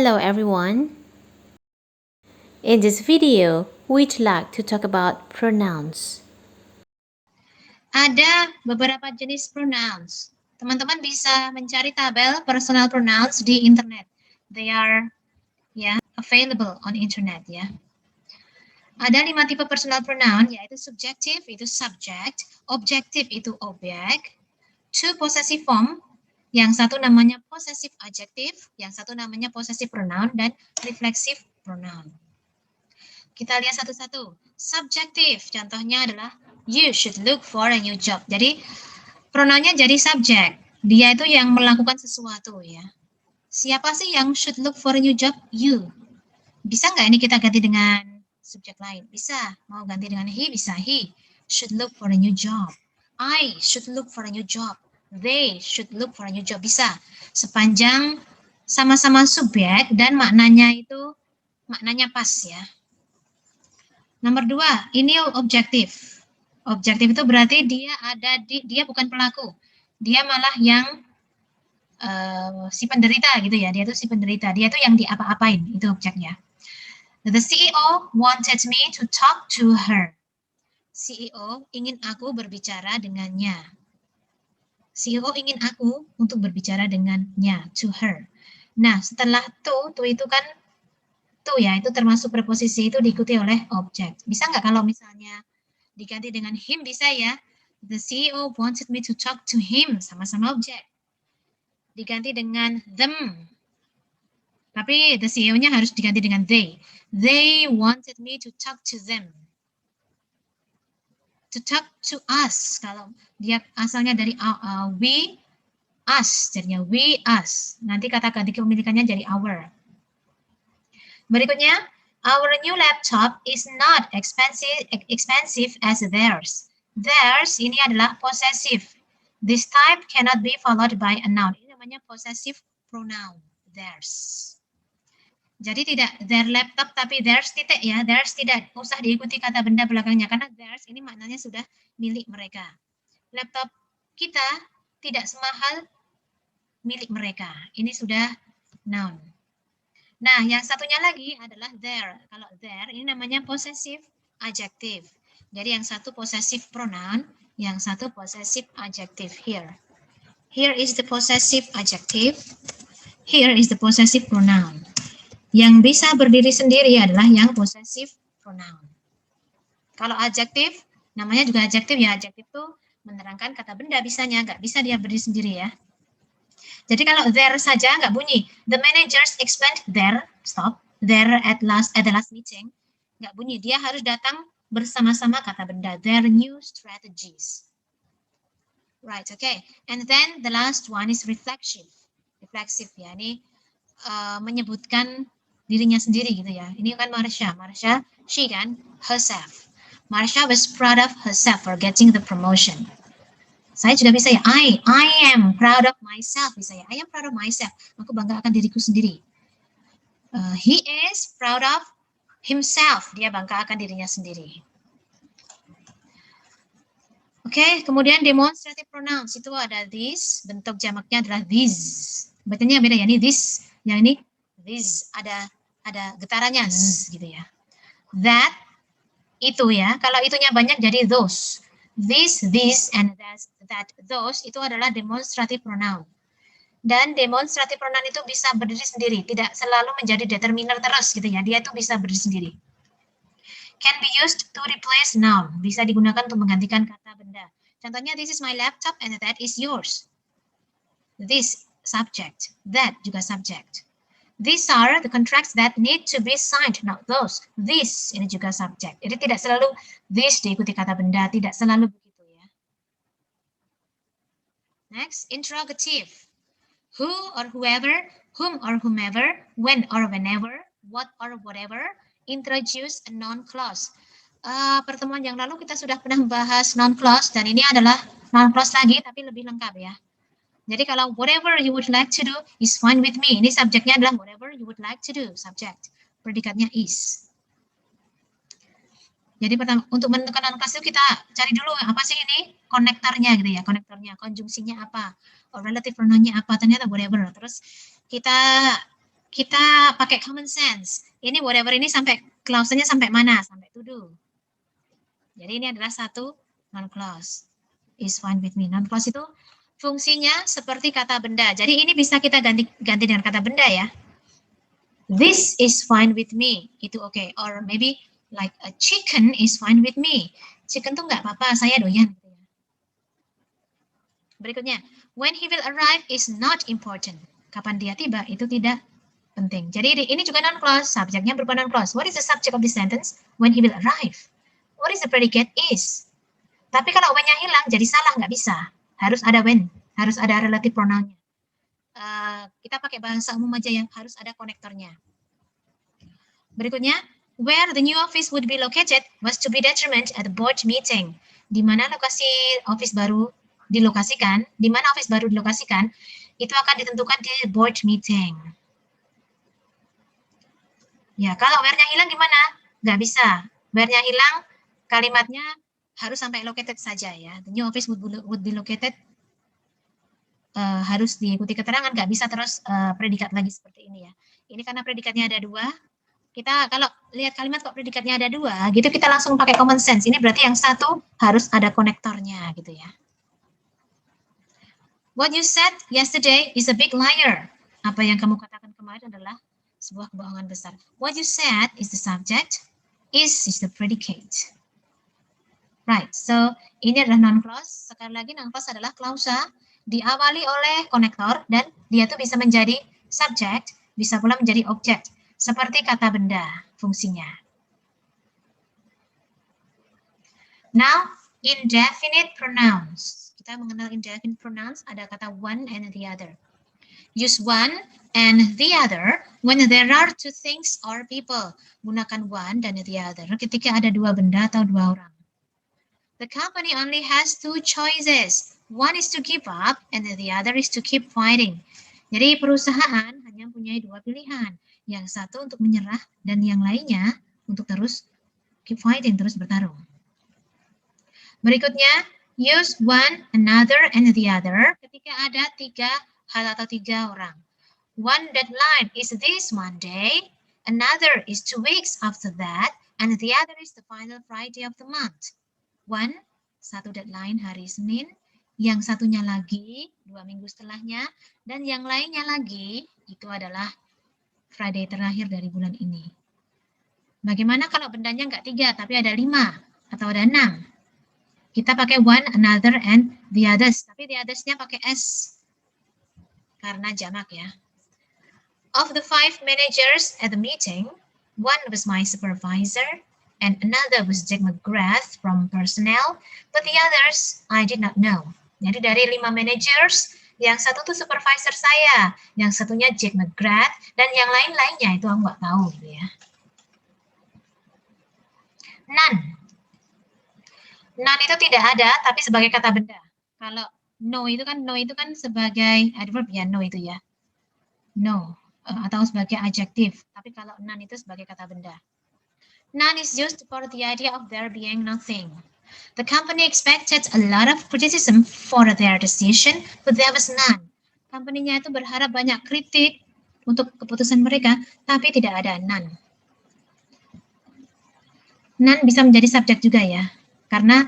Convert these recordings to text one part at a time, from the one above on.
Hello everyone. In this video, we'd like to talk about pronouns. Ada beberapa jenis pronouns. Teman-teman bisa mencari tabel personal pronouns di internet. They are available on internet ya. Ada 5 tipe personal pronoun, yaitu subjective itu subject, objective itu object, two possessive form, yang satu namanya possessive adjective, yang satu namanya possessive pronoun, dan reflexive pronoun. Kita lihat satu-satu. Subjective, contohnya adalah you should look for a new job. Jadi pronounnya jadi subject. Dia itu yang melakukan sesuatu ya. Siapa sih yang should look for a new job? You. Bisa nggak ini kita ganti dengan subjek lain? Bisa. Mau ganti dengan he? Bisa. He should look for a new job. I should look for a new job. They should look for a new job. Bisa. Sepanjang sama-sama subjek dan maknanya pas ya. Nomor 2, ini objektif. Objektif itu berarti dia bukan pelaku. Dia malah yang si penderita gitu ya. Dia itu si penderita. Dia itu yang diapa-apain. Itu objeknya. The CEO wanted me to talk to her. CEO ingin aku berbicara dengannya. CEO ingin aku untuk berbicara dengannya, to her. Nah, setelah to itu kan to ya, itu termasuk preposisi itu diikuti oleh objek. Bisa nggak kalau misalnya diganti dengan him? Bisa ya. The CEO wanted me to talk to him, sama-sama objek. Diganti dengan them. Tapi the CEO-nya harus diganti dengan they. They wanted me to talk to them. To talk to us. Kalau dia asalnya dari we, us. Jadinya we, us. Nanti kata ganti kepemilikannya jadi our. Berikutnya, our new laptop is not expensive as theirs. Theirs ini adalah possessive. This type cannot be followed by a noun. Ini namanya possessive pronoun. Theirs. Jadi tidak their laptop tapi theirs titik ya. Theirs tidak usah diikuti kata benda belakangnya karena theirs ini maknanya sudah milik mereka. Laptop kita tidak semahal milik mereka. Ini sudah noun. Nah, yang satunya lagi adalah their. Kalau their ini namanya possessive adjective. Jadi yang satu possessive pronoun, yang satu possessive adjective here. Here is the possessive adjective. Here is the possessive pronoun. Yang bisa berdiri sendiri adalah yang possessive pronoun. Kalau adjektif, namanya juga adjektif ya. Adjektif itu menerangkan kata benda bisanya, nggak bisa dia berdiri sendiri ya. Jadi kalau there saja nggak bunyi. The managers explained there, stop, there at the last meeting. Nggak bunyi, dia harus datang bersama-sama kata benda. Their new strategies. Right, okay. And then the last one is reflexive. Reflexive ya, ini menyebutkan dirinya sendiri gitu ya. Ini kan Marsha, she kan, herself. Marsha was proud of herself for getting the promotion. Saya juga bisa ya, I am proud of myself. Bisa ya, I am proud of myself. Aku bangga akan diriku sendiri. He is proud of himself. Dia bangga akan dirinya sendiri. Oke, kemudian demonstrative pronouns. Itu ada this, bentuk jamaknya adalah these. Bacanya beda ya, ini this. Yang ini this, ada getarannya z gitu ya. That, itu ya. Kalau itunya banyak jadi those. This, and that, those itu adalah demonstrative pronoun. Dan demonstrative pronoun itu bisa berdiri sendiri, tidak selalu menjadi determiner terus gitu ya. Dia itu bisa berdiri sendiri. Can be used to replace noun. Bisa digunakan untuk menggantikan kata benda. Contohnya, this is my laptop and that is yours. This subject, that juga subject. These are the contracts that need to be signed, not those. This, ini juga subject. Jadi tidak selalu this diikuti kata benda, tidak selalu begitu ya. Next, interrogative. Who or whoever, whom or whomever, when or whenever, what or whatever, introduce a noun clause. Pertemuan yang lalu kita sudah pernah membahas noun clause, dan ini adalah noun clause lagi, tapi lebih lengkap ya. Jadi kalau whatever you would like to do is fine with me. Ini subjeknya adalah whatever you would like to do. Subject. Predikatnya is. Jadi pertama, untuk menentukan noun clause itu kita cari dulu apa sih ini konektornya gitu ya. Konektornya, konjungsinya apa. Or relative pronounnya apa. Ternyata whatever. Terus kita kita pakai common sense. Ini whatever ini sampai clause-nya sampai mana? Sampai to do. Jadi ini adalah satu non-clause. Is fine with me. Non-clause itu fungsinya seperti kata benda. Jadi ini bisa kita ganti dengan kata benda ya. This is fine with me. Itu oke. Or maybe like a chicken is fine with me. Chicken tuh nggak apa-apa, saya doyan. Berikutnya, when he will arrive is not important. Kapan dia tiba itu tidak penting. Jadi ini juga non-clause, subjeknya berupa non-clause. What is the subject of the sentence? When he will arrive. What is the predicate is? Tapi kalau when-nya hilang jadi salah, nggak bisa. Harus ada when, harus ada relative pronoun-nya. Kita pakai bahasa umum aja yang harus ada konektornya. Berikutnya, where the new office would be located was to be determined at the board meeting. Di mana lokasi office baru dilokasikan, di mana office baru dilokasikan, itu akan ditentukan di board meeting. Ya, kalau where-nya hilang gimana? Nggak bisa. Where-nya hilang, kalimatnya harus sampai located saja ya. The new office would be located, harus diikuti keterangan, nggak bisa terus predikat lagi seperti ini ya. Ini karena predikatnya ada dua. Kita kalau lihat kalimat kok predikatnya ada dua, gitu kita langsung pakai common sense. Ini berarti yang satu harus ada konektornya gitu ya. What you said yesterday is a big liar. Apa yang kamu katakan kemarin adalah sebuah kebohongan besar. What you said is the subject, is the predicate. Right, so ini adalah non-clause. Sekali lagi non-clause adalah klausa diawali oleh konektor dan dia tuh bisa menjadi subject, bisa pula menjadi object. Seperti kata benda fungsinya. Now, indefinite pronouns. Kita mengenal indefinite pronouns, ada kata one and the other. Use one and the other when there are two things or people. Gunakan one dan the other ketika ada dua benda atau dua orang. The company only has two choices. One is to give up and the other is to keep fighting. Jadi perusahaan hanya punya dua pilihan. Yang satu untuk menyerah dan yang lainnya untuk terus keep fighting, terus bertarung. Berikutnya, use one, another, and the other ketika ada tiga hal atau tiga orang. One deadline is this Monday, another is 2 weeks after that, and the other is the final Friday of the month. One, satu deadline hari Senin, yang satunya lagi 2 minggu setelahnya, dan yang lainnya lagi itu adalah Friday terakhir dari bulan ini. Bagaimana kalau bendanya nggak 3, tapi ada 5 atau ada 6? Kita pakai one, another, and the others. Tapi the others-nya pakai S. Karena jamak ya. Of the 5 managers at the meeting, one was my supervisor, and another was Jack McGrath from personnel, but the others I did not know. Jadi dari 5 managers, yang satu tuh supervisor saya, yang satunya Jack McGrath, dan yang lain-lainnya itu aku nggak tahu gitu ya. None. None itu tidak ada, tapi sebagai kata benda. Kalau no itu kan sebagai adverb ya, no itu ya. No, atau sebagai adjektif. Tapi kalau none itu sebagai kata benda. None is used for the idea of there being nothing. The company expected a lot of criticism for their decision, but there was none. Company-nya itu berharap banyak kritik untuk keputusan mereka, tapi tidak ada none. None bisa menjadi subjek juga ya, karena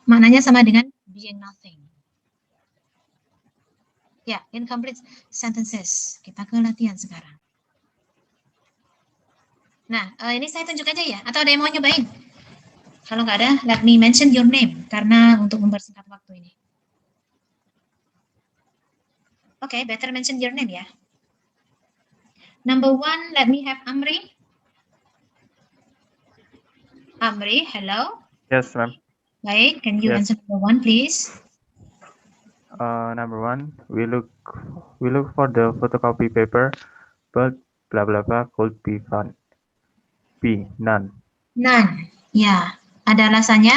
maknanya sama dengan being nothing. Ya, incomplete sentences. Kita ke latihan sekarang. Nah, ini saya tunjuk aja ya, atau ada yang mau nyobain? Kalau nggak ada, let me mention your name, karena untuk mempersingkat waktu ini. Oke, better mention your name ya. Number 1, let me have Amri. Amri, hello. Yes, ma'am. Baik, can you Yes. answer number 1, please? Number 1, we look for the photocopy paper, but blah blah blah could be found. B, none. None. Ya, ada alasannya?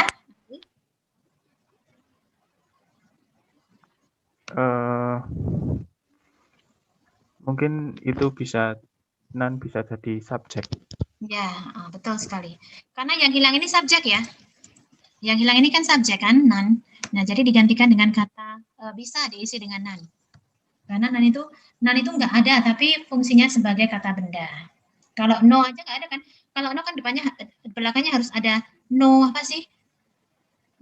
Mungkin itu bisa none bisa jadi subjek. Ya, betul sekali. Karena yang hilang ini subjek ya. Yang hilang ini kan subjek kan, none. Nah, jadi digantikan dengan kata bisa diisi dengan none. Karena none itu nggak ada, tapi fungsinya sebagai kata benda. Kalau no aja nggak ada kan? Kalau no kan depannya, belakangnya harus ada no apa sih?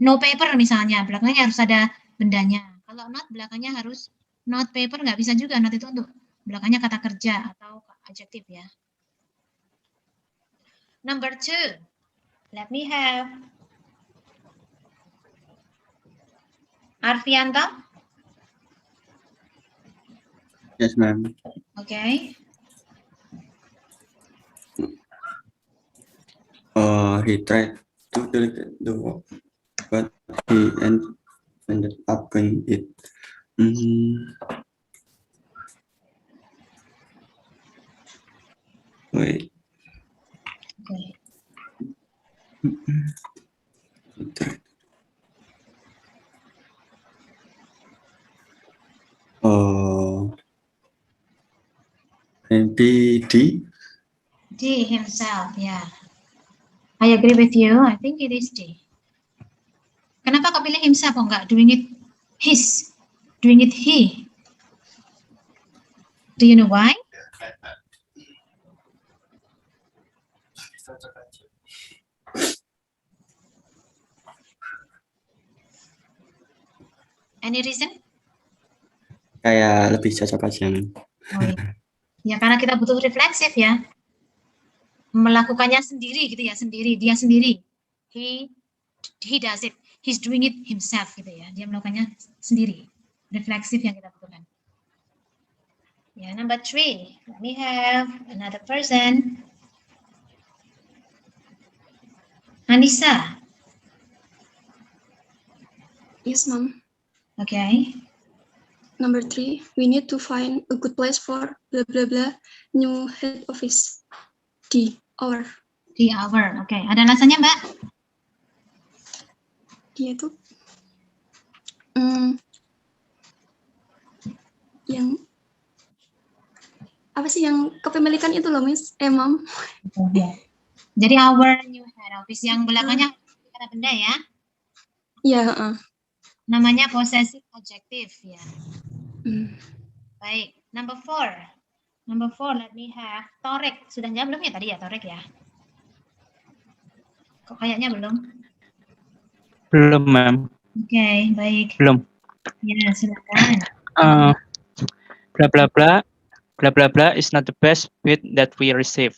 No paper misalnya, belakangnya harus ada bendanya. Kalau not belakangnya harus not paper, nggak bisa juga. Not itu untuk belakangnya kata kerja atau adjektif ya. Number 2, let me have Arfianto. Yes, ma'am. Okay. He tried to delete the work, but he ended up doing it. Wait. Okay. He tried. Maybe D. D himself, yeah. I agree with you. I think it is D. Kenapa kau pilih himself? Oh enggak, doing it his, doing it he. Do you know why? Any reason? Kayak lebih cocok aja. Oh iya. Ya karena kita butuh refleksif ya. Melakukannya sendiri gitu ya, sendiri, dia sendiri. He does it. He's doing it himself gitu ya. Dia melakukannya sendiri. Refleksif yang kita butuhkan. Ya, number 3. Let me have another person. Anissa. Yes, ma'am. Okay. Number 3, we need to find a good place for blah blah blah new head office. D, our. The hour. Oke, ada alasannya, Mbak? Dia itu yang apa sih yang kepemilikan itu loh, Miss? Ma'am. Jadi our new head office yang belakangnya kata benda ya. Iya, Namanya possessive adjective ya. Hmm. Baik, number 4. Number 4, let me have Torek. Sudah jawab belum ya tadi ya, Torek ya? Kok kayaknya belum? Belum, ma'am. Oke, baik. Belum. Ya, silakan. Blah blah blah. Blah blah blah is not the best bid that we receive.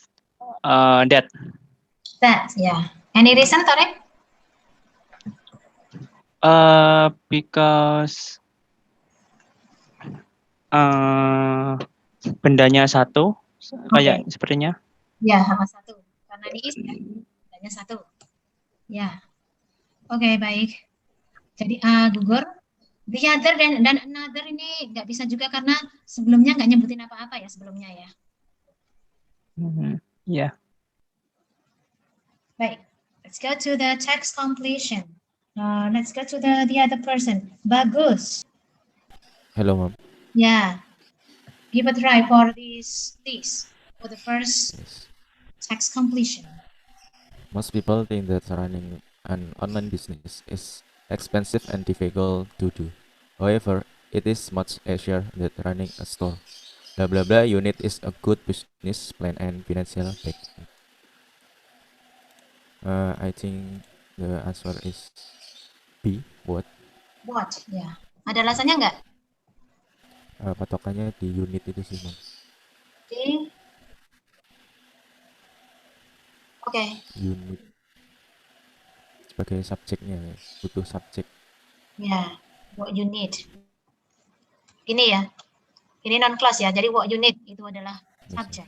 That. That, ya. Any reason, Torek? Because bendanya satu, kayak sepertinya. Ya, sama satu. Karena ini is ya, bendanya satu. Ya. Oke, baik. Jadi gugur. The other dan another ini nggak bisa juga karena sebelumnya nggak nyebutin apa-apa ya sebelumnya ya. Yeah. Baik. Let's go to the text completion. Let's go to the other person. Bagus. Hello, ma'am. Yeah. Give a try for this for the first Yes. text completion. Most people think that running an online business is expensive and difficult to do. However, it is much easier than running a store. Blah blah blah unit is a good business plan and financial backing. I think the answer is B. What? What? Ya. Ada alasannya nggak? Patokannya di unit itu sih, ma'am. Oke. Unit sebagai subjeknya, butuh subjek. Ya. What you need. Ini ya. Ini non class ya. Jadi what you need itu adalah subjek.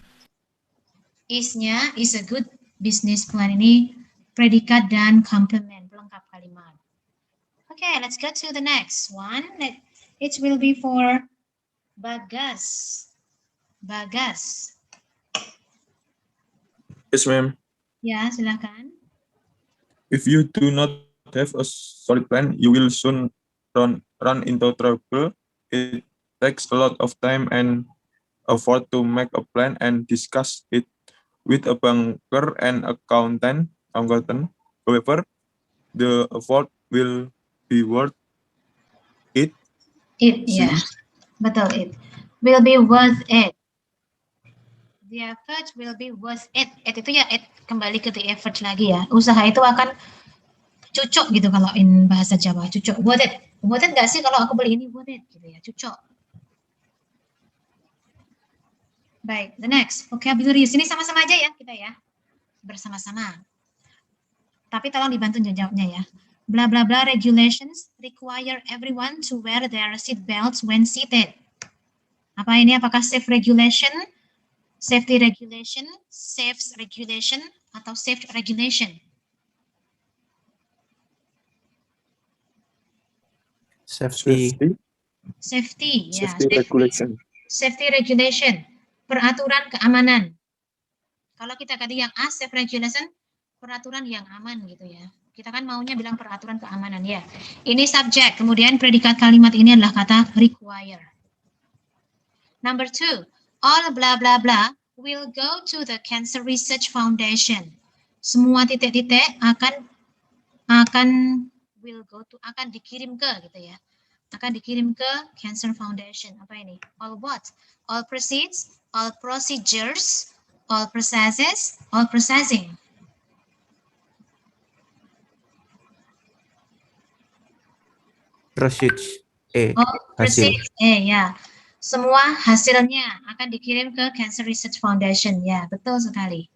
Is-nya is a good business plan ini predikat dan komplement pelengkap kalimat. Okay, let's go to the next one. It will be for Bagas. Bagas. Yes, ma'am. Ya, silakan. If you do not have a solid plan, you will soon run into trouble. It takes a lot of time and effort to make a plan and discuss it with a banker and accountant. However, the effort will be worth it. It, ya. Betul, it will be worth it. The effort will be worth it. It itu ya, it kembali ke the effort lagi ya. Usaha itu akan cucok gitu kalau in bahasa Jawa, cucok. Worth it. Worth it nggak sih kalau aku beli ini worth it gitu ya, cucok. Baik, the next vocabulary. Sini sama-sama aja ya kita ya, bersama-sama. Tapi tolong dibantu jawabnya ya. Blah blah blah regulations require everyone to wear their seat belts when seated. Apa ini? Apakah safe regulation? Safety regulation, safe regulation, atau safe regulation? Safety. Safety, ya. Safety regulation. Safety regulation, peraturan keamanan. Kalau kita tadi yang A, safe regulation, peraturan yang aman gitu ya. Kita kan maunya bilang peraturan keamanan ya. Ini subjek, kemudian predikat kalimat ini adalah kata require. Number 2, all blah blah blah will go to the Cancer Research Foundation. Semua titik-titik akan dikirim ke gitu ya. Akan dikirim ke Cancer Foundation. Apa ini? All what? All proceeds, all procedures, all processes, all processing. Proceeds. All Hasil. proceeds, ya. Semua hasilnya akan dikirim ke Cancer Research Foundation. Ya, betul sekali.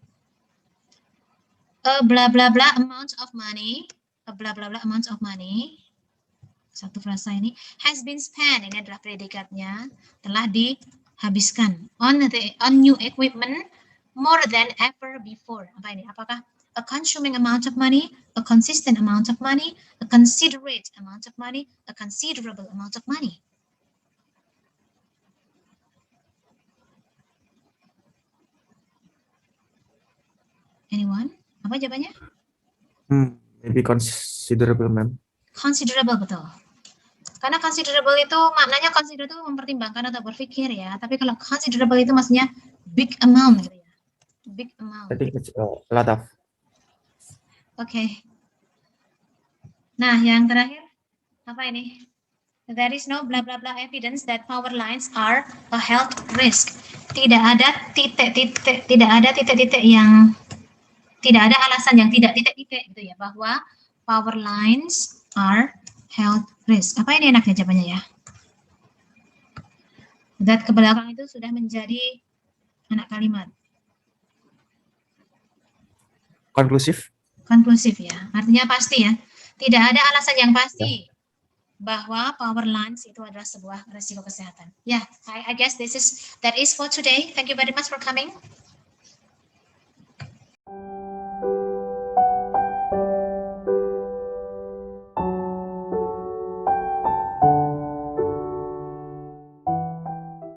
A blah blah blah amount of money, a blah blah blah amount of money. Satu frasa ini has been spent, ini adalah predikatnya, telah dihabiskan on new equipment more than ever before. Apa ini? Apakah a consuming amount of money, a consistent amount of money, a considerate amount of money, a considerable amount of money? Anyone? Apa jawabannya? Maybe considerable, ma'am. Considerable, betul. Karena considerable itu maknanya consider itu mempertimbangkan atau berpikir ya. Tapi kalau considerable itu maksudnya big amount gitu ya. Big amount. I think it's a lot of. Oke. Nah, yang terakhir apa ini? There is no blah blah blah evidence that power lines are a health risk. Tidak ada titik-titik yang tidak ada alasan yang tidak titik-titik gitu ya bahwa power lines are health risk. Apa ini enaknya jawabannya ya? That ke belakang itu sudah menjadi anak kalimat. Konklusif. Konklusif ya. Artinya pasti ya. Tidak ada alasan yang pasti bahwa power lines itu adalah sebuah risiko kesehatan. Ya, I guess that is for today. Thank you very much for coming.